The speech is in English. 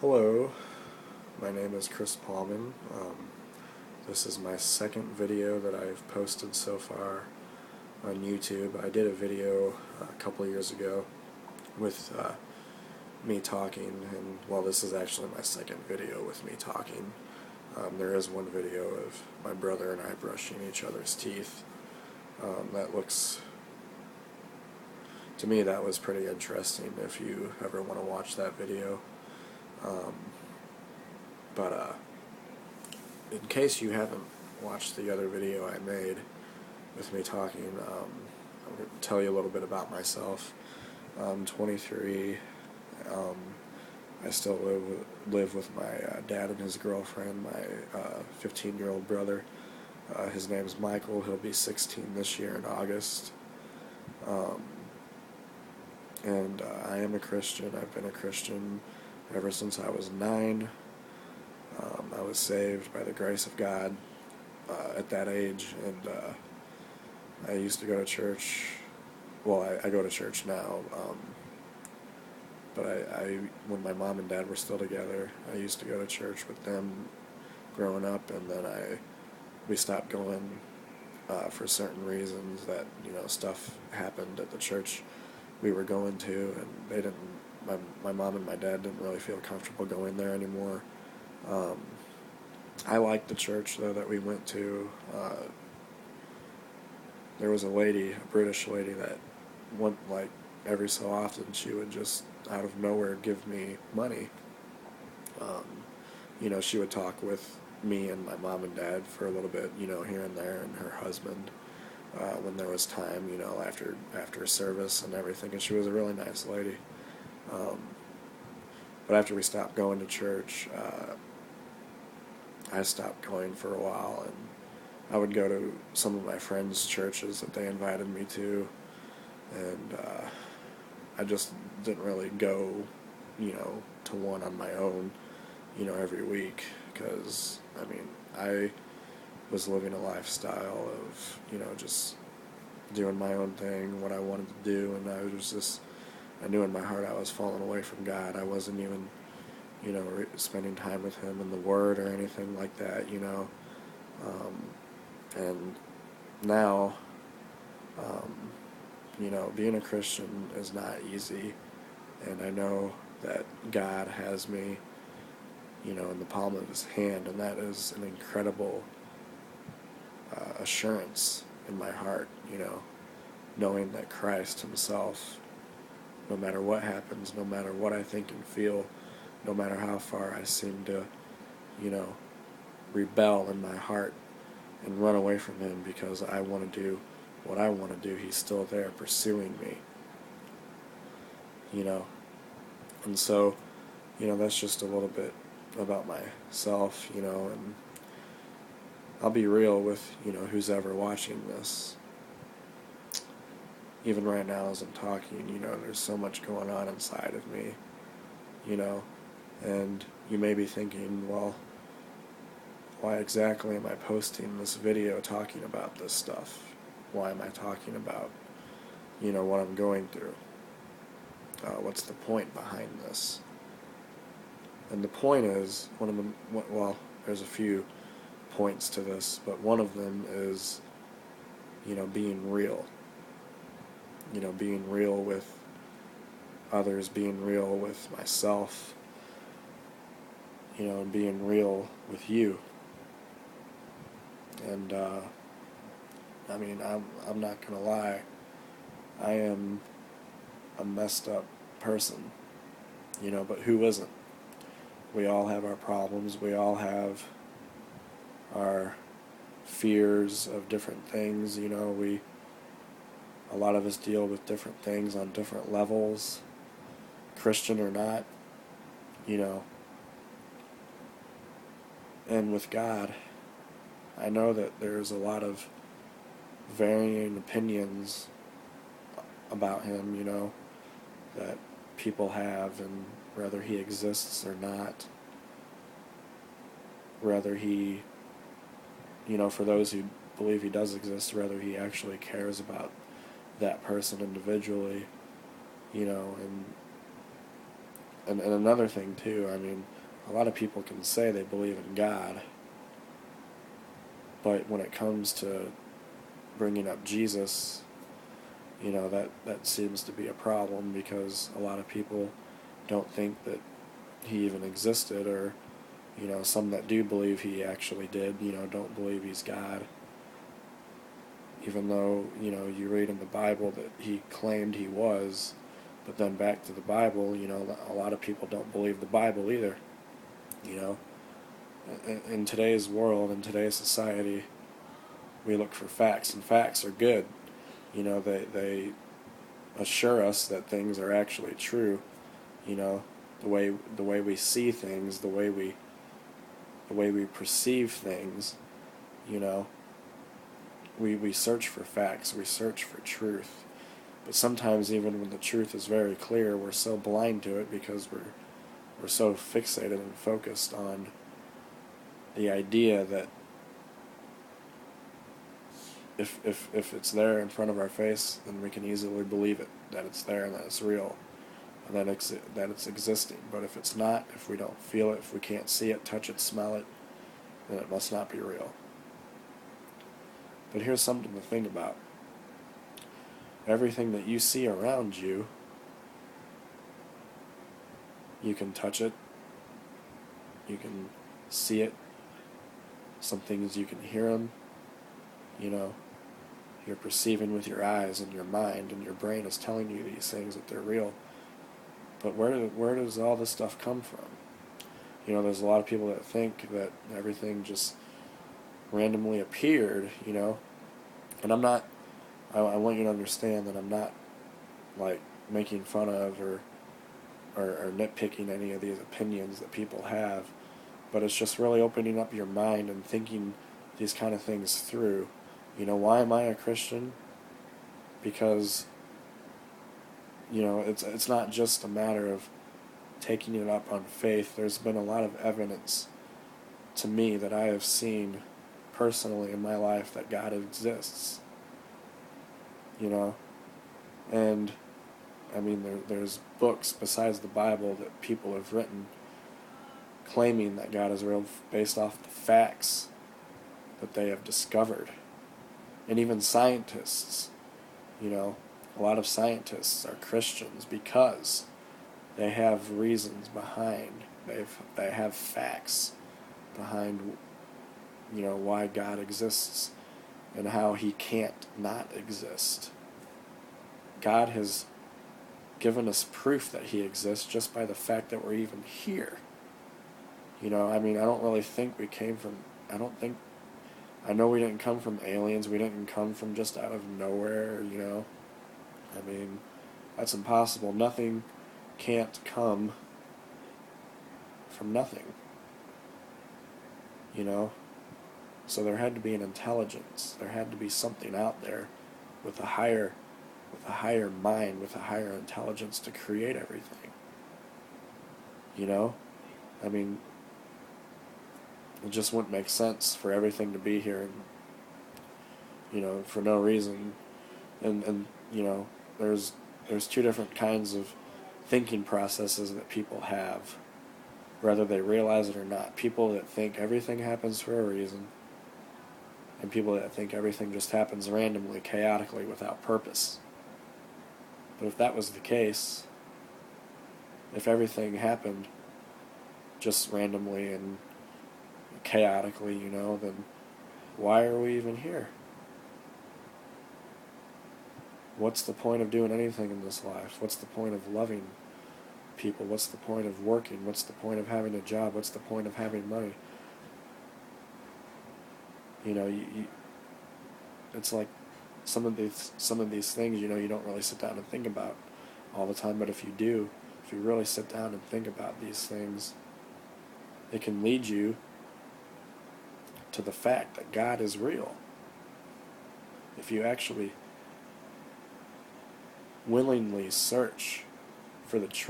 Hello, my name is Chris Paulman. This is my second video that I've posted so far on YouTube. I did a video a couple years ago with me talking, and well, this is actually my second video with me talking. There is one video of my brother and I brushing each other's teeth. That looks, to me, that was pretty interesting if you ever want to watch that video. But in case you haven't watched the other video I made with me talking, I'm going to tell you a little bit about myself. I'm 23. I still live with my dad and his girlfriend, my 15-year-old brother. His name's Michael. He'll be 16 this year in August. And I am a Christian. I've been a Christian ever since I was 9. I was saved by the grace of God at that age, and I used to go to church. Well, I go to church now, but when my mom and dad were still together, I used to go to church with them growing up, and then we stopped going for certain reasons that, stuff happened at the church we were going to, and they didn't. My mom and my dad didn't really feel comfortable going there anymore. I liked the church, though, that we went to. There was a lady, a British lady, that went, like, every so often, she would just, out of nowhere, give me money. She would talk with me and my mom and dad for a little bit, here and there, and her husband, when there was time, after service and everything, and she was a really nice lady. But after we stopped going to church, I stopped going for a while, and I would go to some of my friends' churches that they invited me to, and I just didn't really go, to one on my own, every week, because, I was living a lifestyle of, just doing my own thing, what I wanted to do, and I knew in my heart I was falling away from God. I wasn't even, spending time with Him in the Word or anything like that, and now, being a Christian is not easy, and I know that God has me, in the palm of His hand, and that is an incredible assurance in my heart, knowing that Christ Himself, no matter what happens, no matter what I think and feel, no matter how far I seem to, rebel in my heart and run away from Him because I want to do what I want to do, He's still there pursuing me, And so, that's just a little bit about myself, and I'll be real with, who's ever watching this. Even right now as I'm talking, there's so much going on inside of me, and you may be thinking, well, why exactly am I posting this video talking about this stuff? Why am I talking about, what I'm going through? What's the point behind this? And the point is, there's a few points to this, but one of them is, being real. Being real with others, being real with myself, and being real with you. And, I'm not gonna lie, I am a messed up person, but who isn't? We all have our problems, we all have our fears of different things, a lot of us deal with different things on different levels, Christian or not, and with God, I know that there's a lot of varying opinions about Him, that people have, and whether He exists or not, whether He, for those who believe He does exist, whether He actually cares about that person individually, and and another thing too, I mean, a lot of people can say they believe in God, but when it comes to bringing up Jesus, that seems to be a problem, because a lot of people don't think that he even existed, or some that do believe he actually did, don't believe he's God, even though you read in the Bible that he claimed he was. But then back to the Bible, a lot of people don't believe the Bible either. you know in today's world, in today's society, we look for facts, and facts are good. They assure us that things are actually true. You know, the way we see things, the way we perceive things. You know, we search for facts, we search for truth. But sometimes, even when the truth is very clear, we're so blind to it because we're so fixated and focused on the idea that if it's there in front of our face, then we can easily believe it, that it's there and that it's real, and that it's existing. But if it's not, if we don't feel it, if we can't see it, touch it, smell it, then it must not be real. But here's something to think about. Everything that you see around you, you can touch it, you can see it. Some things you can hear them. You're perceiving with your eyes and your mind, and your brain is telling you these things, that they're real. But where does all this stuff come from? There's a lot of people that think that everything just randomly appeared, and I'm not, I want you to understand that I'm not, like, making fun of or nitpicking any of these opinions that people have, but it's just really opening up your mind and thinking these kind of things through. Why am I a Christian? Because, it's not just a matter of taking it up on faith. There's been a lot of evidence to me that I have seen personally in my life that God exists. And I mean, there's books besides the Bible that people have written claiming that God is real based off the facts that they have discovered. And even scientists, a lot of scientists are Christians because they have reasons behind, they have facts behind, why God exists and how he can't not exist. God has given us proof that he exists just by the fact that we're even here. I mean, I don't really think we came from, I know we didn't come from aliens, we didn't come from just out of nowhere, I mean, that's impossible. Nothing can't come from nothing, So there had to be an intelligence, there had to be something out there with a higher mind, with a higher intelligence to create everything. I mean, it just wouldn't make sense for everything to be here, and, for no reason. And there's two different kinds of thinking processes that people have, whether they realize it or not. People that think everything happens for a reason, and people that think everything just happens randomly, chaotically, without purpose. But if that was the case, if everything happened just randomly and chaotically, then why are we even here? What's the point of doing anything in this life? What's the point of loving people? What's the point of working? What's the point of having a job? What's the point of having money? It's like some of these things, you don't really sit down and think about all the time. But if you really sit down and think about these things, it can lead you to the fact that God is real. If you actually willingly search for the truth.